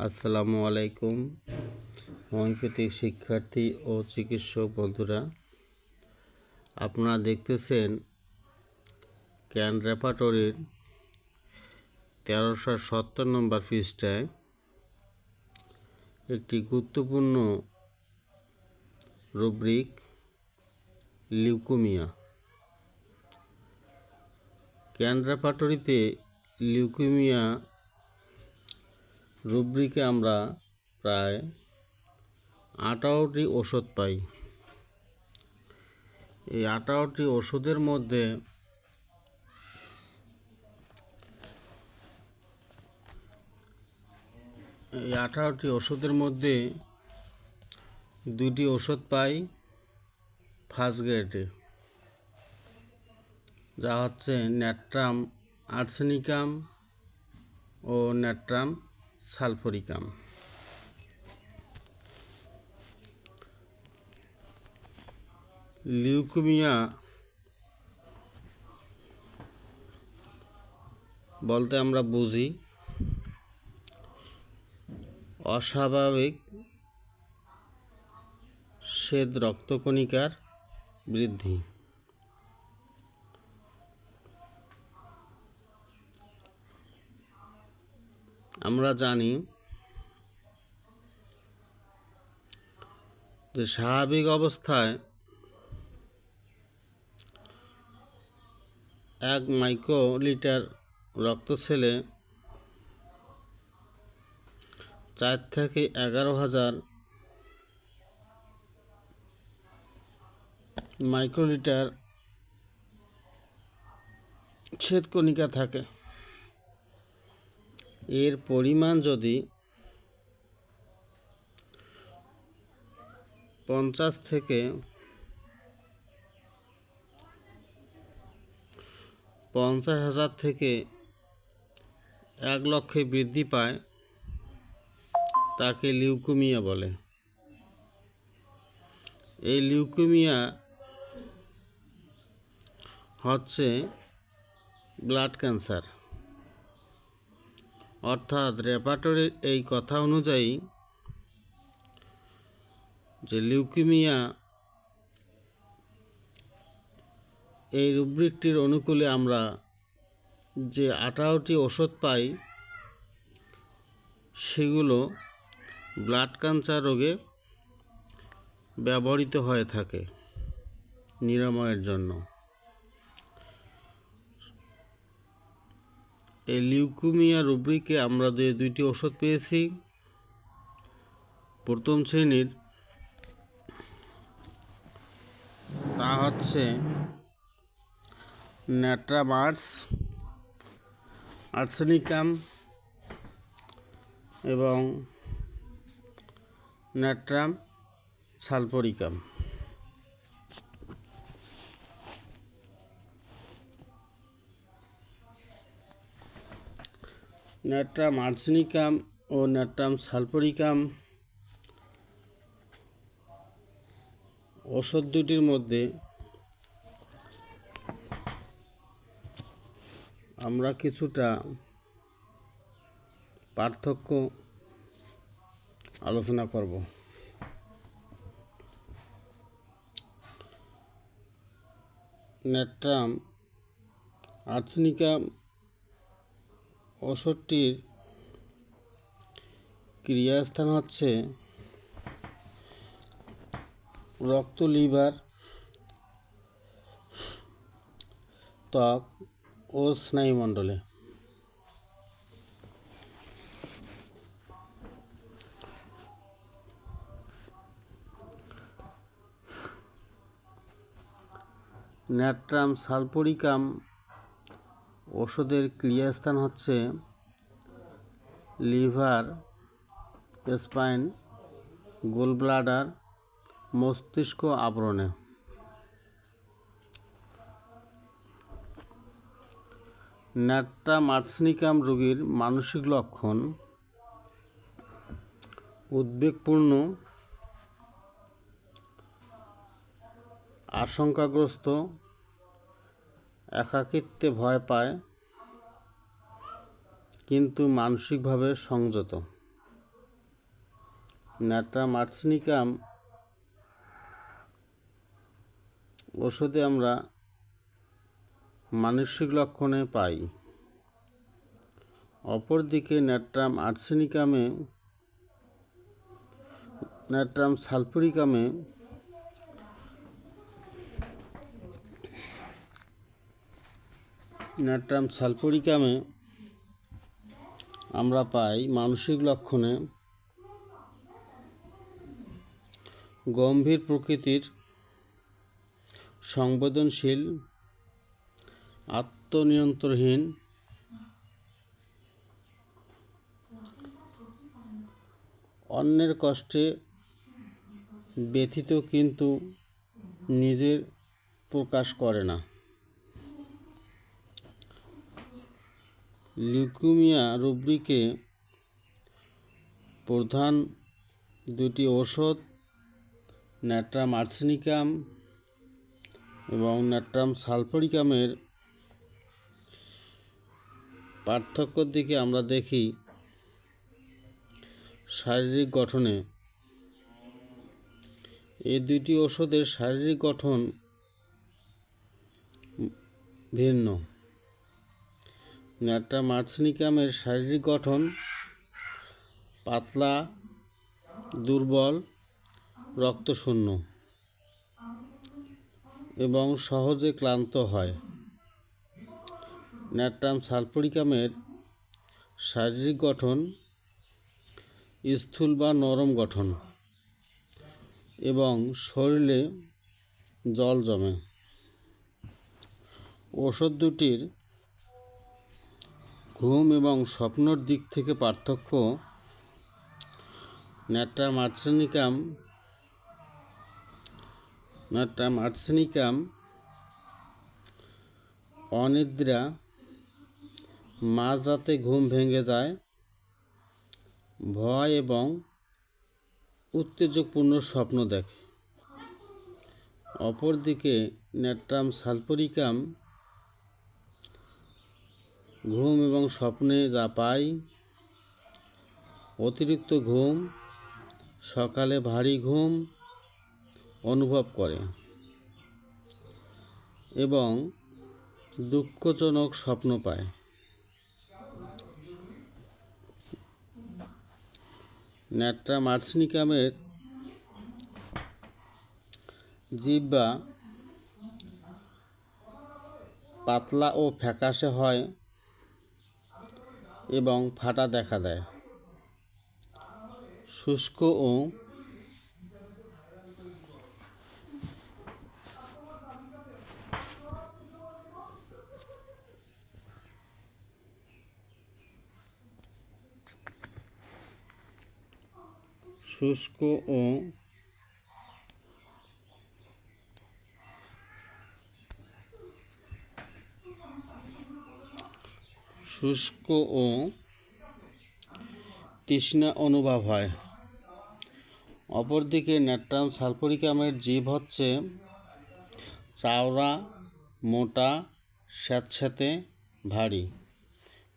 আসসালামু আলাইকুম হোমিওপ্যাথিক শিক্ষার্থী ও চিকিৎসক বন্ধুরা, আপনারা দেখতেছেন ক্যান রেপার্টরির 1370 নম্বর পৃষ্ঠায় একটি গুরুত্বপূর্ণ রুব্রিক লিউকেমিয়া। ক্যান রেপার্টরিতে লিউকেমিয়া রুব্রিকে আমরা প্রায় 18টি ওষুধ পাই। এই 18টি ওষুধের মধ্যে দুটি ওষুধ পাই ফার্স্ট গ্রেডে, যা হচ্ছে ন্যাট্রাম আর্সেনিকাম ও ন্যাট্রাম সালফোরিকাম। লিউকেমিয়া বলতে আমরা বুঝি অস্বাভাবিক শ্বেত রক্তকণিকার বৃদ্ধি। আমরা জানি যে স্বাভাবিক অবস্থায় 1 মাইক্রোলিটার রক্ত সেলে 4 থেকে 11,000 মাইক্রোলিটার শ্বেতকণিকা থাকে। এর পরিমাণ যদি 50 থেকে 50,000 থেকে 1 লক্ষে বৃদ্ধি পায়, তাকে লিউকেমিয়া বলে। এই লিউকেমিয়া হচ্ছে ব্লাড ক্যান্সার। অর্থাৎ রেপার্টরির এই কথা অনুযায়ী যে লিউকেমিয়া এই রুব্রিকটির অনুকূলে আমরা যে 18টি ওষুধ পাই, সেগুলো ব্লাড ক্যান্সার রোগে ব্যবহৃত হয়ে থাকে নিরাময়ের জন্য। এই লিউকেমিয়া রুব্রিকে আমরা যে 2টি ওষুধ পেয়েছি, প্রথম শ্রেণীর, তা হচ্ছে ন্যাট্রাম আর্সেনিকাম এবং ন্যাট্রাম সালফোরিকাম। ন্যাট্রাম আর্সেনিকাম ও ন্যাট্রাম সালফোরিকাম ওষুধ দুটির মধ্যে আমরা কিছুটা পার্থক্য আলোচনা করব। ন্যাট্রাম আর্সেনিকাম ওষুধটির ক্রিয়াস্থান হচ্ছে রক্ত, লিভার, ত্বক ও স্নায়ুমণ্ডলে। ন্যাট্রাম সালফোরিকাম ওষুধের ক্রিয়াস্থান হচ্ছে লিভার, স্পাইন, গোলব্লাডার, মস্তিষ্ক আবরণে। ন্যাট্রাম আর্সেনিকাম রোগীর মানসিক লক্ষণ উদ্বেগপূর্ণ, আশঙ্কাগ্রস্ত, একাকিত্বে ভয় পায়, কিন্তু মানসিকভাবে সংযত। ন্যাট্রাম আর্সেনিকাম ওষুধে আমরা মানসিক লক্ষণে পাই। অপরদিকে ন্যাট্রাম সালফুরিকামে আমরা পাই মানসিক লক্ষণে গম্ভীর প্রকৃতির, সংবেদনশীল, আত্মনিয়ন্ত্রণহীন, অন্যের কষ্টে ব্যথিত কিন্তু নিজের প্রকাশ করে না। লিউকেমিয়া রোগীকে প্রধান দুটি ওষুধ ন্যাট্রাম আর্সেনিকাম এবং ন্যাট্রাম সালফুরিকামের পার্থক্যের দিকে আমরা দেখি শারীরিক গঠনে। এই দুটি ওষুধের শারীরিক গঠন ভিন্ন। ন্যাট্রাম আর্সেনিকামের শারীরিক গঠন পাতলা, দুর্বল, রক্তশূন্য এবং সহজে ক্লান্ত হয়। ন্যাট্রাম সালফুরিকামের শারীরিক গঠন স্থূল বা নরম গঠন এবং শরীরে জল জমে। ওষুধ দুটির ঘুম এবং স্বপ্নের দিক থেকে পার্থক্য: ন্যাট্রাম আর্সেনিকাম অনিদ্রা, মাঝরাতে ঘুম ভেঙে যায়, ভয় এবং উত্তেজকপূর্ণ স্বপ্ন দেখে। অপরদিকে ন্যাট্রাম সালফুরিকাম ঘুম এবং স্বপ্নে যা পায়: অতিরিক্ত ঘুম, সকালে ভারী ঘুম অনুভব করে এবং দুঃখজনক স্বপ্ন পায়। ন্যাট্রাম আর্সেনিকামের জিহ্বা পাতলা ও ফ্যাকাশে হয় এবং ফাটা দেখা দেয়। শুষ্ক ও তৃষ্ণা অনুভব হয়। অপরদিকে ন্যাট্রাম সালফুরিকামের জিভ হচ্ছে চওড়া, মোটা, স্যাঁতস্যাঁতে, ভারী,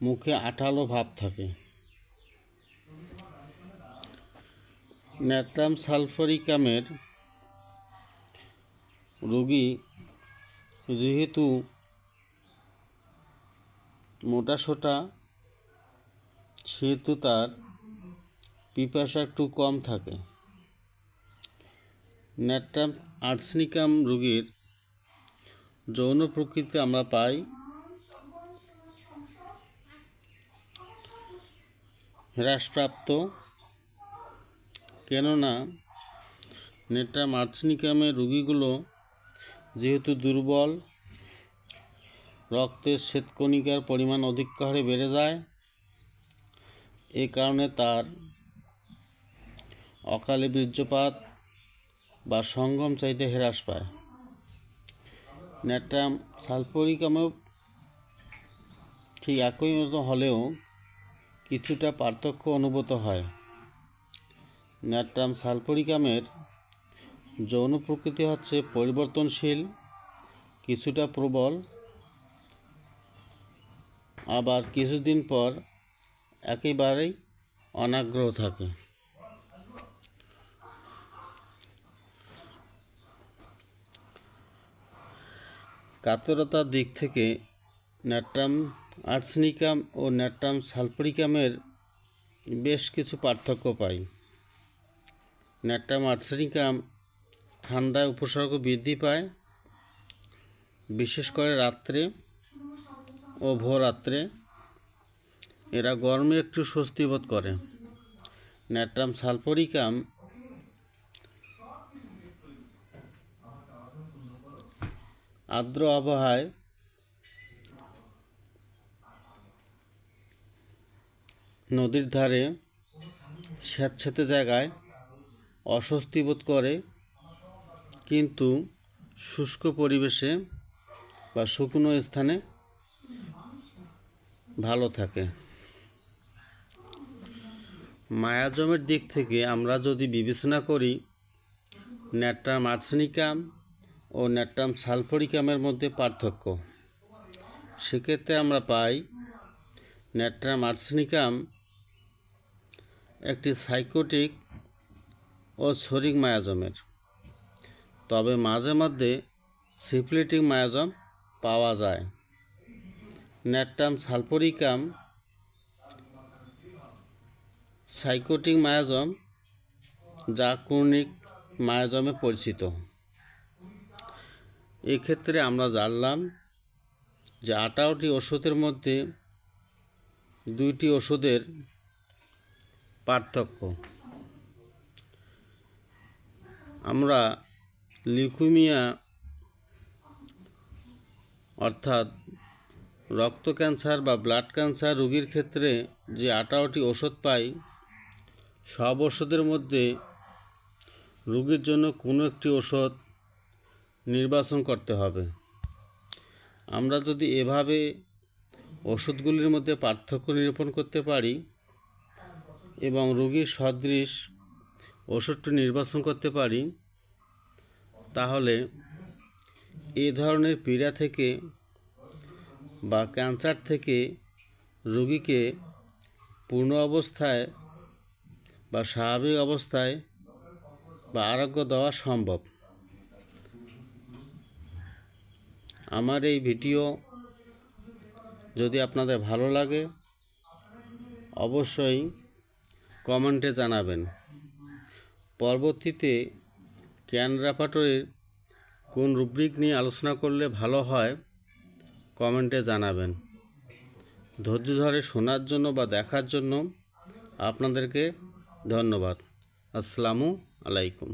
মুখে আঠালো ভাব থাকে। ন্যাট্রাম সালফুরিকামের রোগী যেহেতু মোটাসোটা, সেহেতু তার পিপাসা একটু কম থাকে। ন্যাট্রাম আর্সেনিকাম রোগীর যৌন প্রকৃতি আমরা পাই হ্রাসপ্রাপ্ত, কেননা ন্যাট্রাম আর্সেনিকামের রোগীগুলো যেহেতু দুর্বল, রক্তের শ্বেতকণিকার পরিমাণ অধিক হারে বেড়ে যায়, এ কারণে তার অকালে বীর্যপাত বা সঙ্গম চাইতে হ্রাস পায়। ন্যাট্রাম সালফুরিকামেও ঠিক একই মতো হলেও কিছুটা পার্থক্য অনুভূত হয়। ন্যাট্রাম সালফুরিকামের যৌন প্রকৃতি হচ্ছে পরিবর্তনশীল, কিছুটা প্রবল, আবার কিছুদিন পর একেবারেই অনাগ্রহ থাকে। কাতরতার দিক থেকে ন্যাট্রাম আর্সেনিকাম ও ন্যাট্রাম সালফোরিকামের বেশ কিছু পার্থক্য পাই। ন্যাট্রাম আর্সেনিকাম ঠান্ডায় উপসর্গ বৃদ্ধি পায়, বিশেষ করে রাত্রে ও ভোররাত্রে। এরা গরমে একটু স্বস্তি বোধ করে। ন্যাট্রাম সালফোরিকাম আর্দ্র আবহাওয়ায় নদীর ধারে স্যাঁতসেঁতে জায়গায় অস্বস্তি বোধ করে, কিন্তু শুষ্ক পরিবেশে বা শুকনো স্থানে ভালো থাকে। মায়াজমের দিক থেকে আমরা যদি বিবেচনা করি, ন্যাট্রাম আর্সেনিকাম ও ন্যাট্রাম সালফোরিকামের মধ্যে পার্থক্য, সেক্ষেত্রে আমরা পাই ন্যাট্রাম আর্সেনিকাম একটি সাইকোটিক ও শরিক মায়াজমের, তবে মাঝে মধ্যে সিফিলিটিক মায়াজম পাওয়া যায়। ন্যাট্রাম সালফোরিকাম সাইকোটিক মায়াজম, যা ক্রনিক মায়াজমে পরিচিত। এক্ষেত্রে আমরা জানলাম যে 18টি ওষুধের মধ্যে 2টি ওষুধের পার্থক্য। আমরা লিউকেমিয়া অর্থাৎ রক্ত ক্যান্সার বা ব্লাড ক্যান্সার রোগীর ক্ষেত্রে যে 18টি ওষুধ পাই, সব ওষুধের মধ্যে রোগীর জন্য কোনো একটি ওষুধ নির্বাচন করতে হবে। আমরা যদি এভাবে ওষুধগুলির মধ্যে পার্থক্য নিরূপণ করতে পারি এবং রোগীর সদৃশ ওষুধটি নির্বাচন করতে পারি, তাহলে এ ধরনের পীড়া থেকে বা ক্যান্সার থেকে রোগীকে পূর্ণ অবস্থায় বা স্বাভাবিক অবস্থায় বা আরোগ্য দেওয়া সম্ভব। আমার এই ভিডিও যদি আপনাদের ভালো লাগে, অবশ্যই কমেন্টে জানাবেন। পরবর্তীতে ক্যান রেপার্টরির কোন রুব্রিক নিয়ে আলোচনা করলে ভালো হয়, কমেন্টে জানাবেন। ধৈর্য ধরে শোনার জন্য বা দেখার জন্য আপনাদেরকে ধন্যবাদ। আসসালামু আলাইকুম।